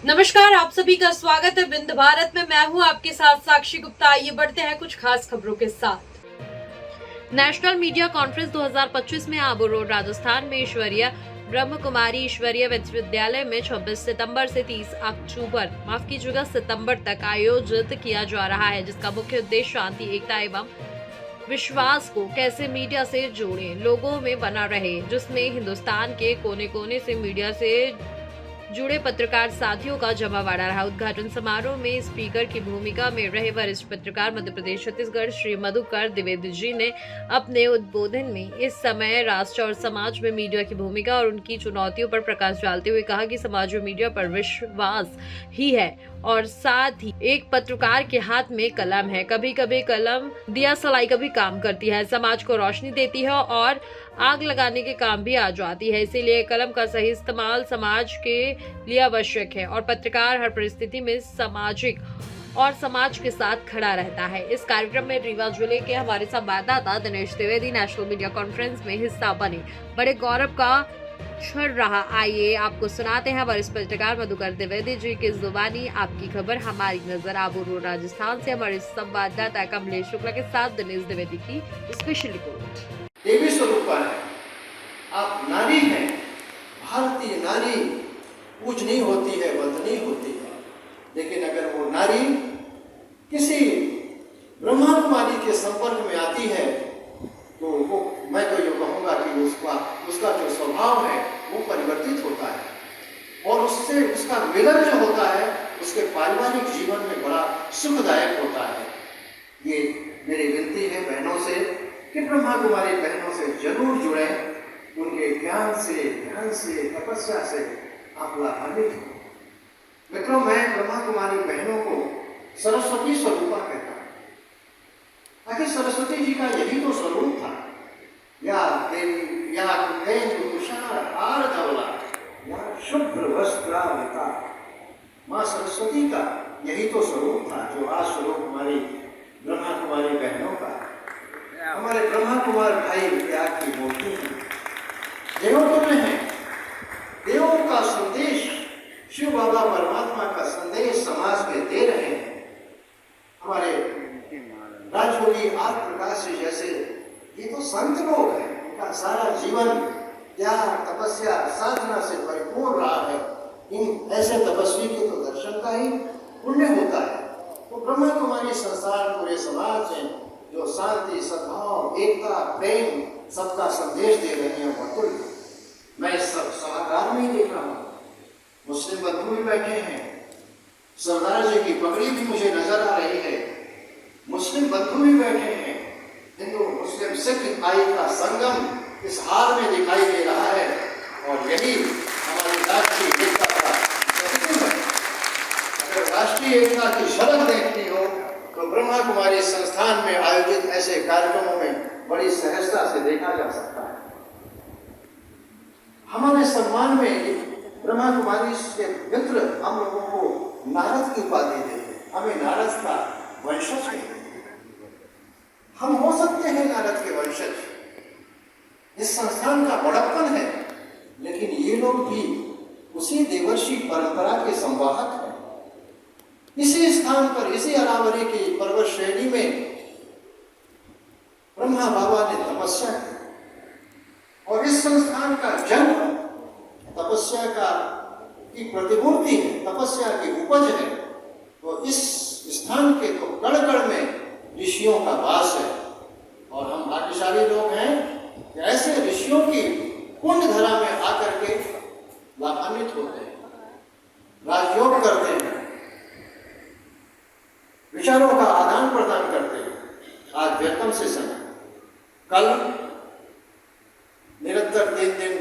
नमस्कार, आप सभी का स्वागत है बिंद भारत में। मैं हूं आपके साथ साक्षी गुप्ता। आइए बढ़ते हैं कुछ खास खबरों के साथ। नेशनल मीडिया कॉन्फ्रेंस 2025 में आबू रोड राजस्थान में ईश्वरीय ब्रह्म कुमारी ईश्वरीय विश्वविद्यालय में 26 सितंबर से 30 सितंबर तक आयोजित किया जा रहा है, जिसका मुख्य उद्देश्य शांति, एकता एवं विश्वास को कैसे मीडिया से जोड़े, लोगों में बना रहे, जिसमें हिंदुस्तान के कोने कोने से मीडिया से जुड़े पत्रकार साथियों का जमावड़ा रहा। उद्घाटन समारोह में स्पीकर की भूमिका में रहे वरिष्ठ पत्रकार मध्य प्रदेश छत्तीसगढ़ श्री मधुकर द्विवेदी जी ने अपने उद्बोधन में इस समय राष्ट्र और समाज में मीडिया की भूमिका और उनकी चुनौतियों पर प्रकाश डालते हुए कहा कि समाज में मीडिया पर विश्वास ही है और साथ ही एक पत्रकार के हाथ में कलम है। कभी कभी कलम दिया सलाई का भी काम करती है, समाज को रोशनी देती है और आग लगाने के काम भी आ जाती है। इसीलिए कलम का सही इस्तेमाल समाज के लिए आवश्यक है और पत्रकार हर परिस्थिति में सामाजिक और समाज के साथ खड़ा रहता है। इस कार्यक्रम में रीवा जिले के हमारे संवाददाता Dinesh Dwivedi national media conference में हिस्सा बने। बड़े गौरव का क्षण रहा। आइए आपको सुनाते हैं वरिष्ठ पत्रकार मधुकर द्विवेदी जी की जुबानी आपकी खबर हमारी नजर। आबू रोड राजस्थान से हमारे संवाददाता कमलेश शुक्ला के साथ दिनेश द्विवेदी की स्पेशल रिपोर्ट। देवी स्वरूप है, आप नारी हैं। भारतीय नारी पूजनीय होती है, वंदनीय होती है, लेकिन अगर वो नारी किसी ब्रह्मा कुमारी के संपर्क में आती है तो वो, मैं तो ये कहूँगा कि उसका जो स्वभाव है वो परिवर्तित होता है और उससे उसका मिलन जो होता है उसके पारिवारिक जीवन में बड़ा सुखदायक होता है। ये मेरी विनती है बहनों से कि ब्रह्मा कुमारी बहनों से जरूर जुड़े, उनके ज्ञान से, ध्यान से, तपस्या से आप लाभान्वित हो। मित्रों, मैं ब्रह्मा कुमारी बहनों को सरस्वती स्वरूपा कहता हूँ। आखिर सरस्वती जी का यही तो स्वरूप था। या देवी या तुषार हार धवला या शुभ्र वस्त्रावृता, माँ सरस्वती का यही तो स्वरूप था जो आज स्वरूप हमारी ब्रह्मा कुमारी बहनों का। हमारे ब्रह्मा कुमार भाई त्याग की मूर्ति है, देवों में है। देवों का संदेश, शिव बाबा परमात्मा का संदेश समाज में दे रहे हैं। हमारे राजयोगी आदि प्रकाश जी जैसे ये तो संत लोग हैं, उनका सारा जीवन त्याग, तपस्या, साधना से परिपूर्ण रहा है। इन ऐसे तपस्वी के तो दर्शन का ही पुण्य होता है। तो ब्रह्मा कुमारी संसार पूरे समाज में जो शांति, सद्भाव, एकता, प्रेम, सबका संदेश दे रही है वह। मैं इस सब सभागार में ही देख रहा हूँ, मुस्लिम बंधु भी बैठे हैं, सरदार जी की पगड़ी भी मुझे नजर आ रही है, मुस्लिम बंधु भी बैठे हैं। हिंदू मुस्लिम सिख ईसाई का संगम इस हार में दिखाई दे रहा है और यही हमारी राष्ट्रीय एकता का प्रतीक है। अगर राष्ट्रीय एकता की झलक देखनी हो तो ब्रह्मा कुमारी संस्थान में आयोजित ऐसे कार्यक्रमों में बड़ी सहजता से देखा जा सकता है। हमारे सम्मान में ब्रह्मा कुमारी के मित्र हम लोगों को नारद की उपाधि देते हैं। हमें नारद का वंशज है, हम हो सकते हैं नारद के वंशज, इस संस्थान का बड़प्पन है, लेकिन ये लोग भी उसी देवर्षि परंपरा के संवाहक हैं। इसी स्थान पर, इसी अरावली की पर्वत श्रेणी में ब्रह्मा बाबा ने तपस्या की और इस संस्थान का जन्म तपस्या की प्रतिमूर्ति है, तपस्या की उपज है। तो इस स्थान के तो कण कण में ऋषियों का वास है और हम भाग्यशाली लोग हैं कि ऐसे ऋषियों की पुण्य धरा में आकर के लाभान्वित होते हैं, राजयोग करते हैं, विचारों का आदान प्रदान करते हैं। आज व्यक्तम से समय, कल निरंतर 3 दिन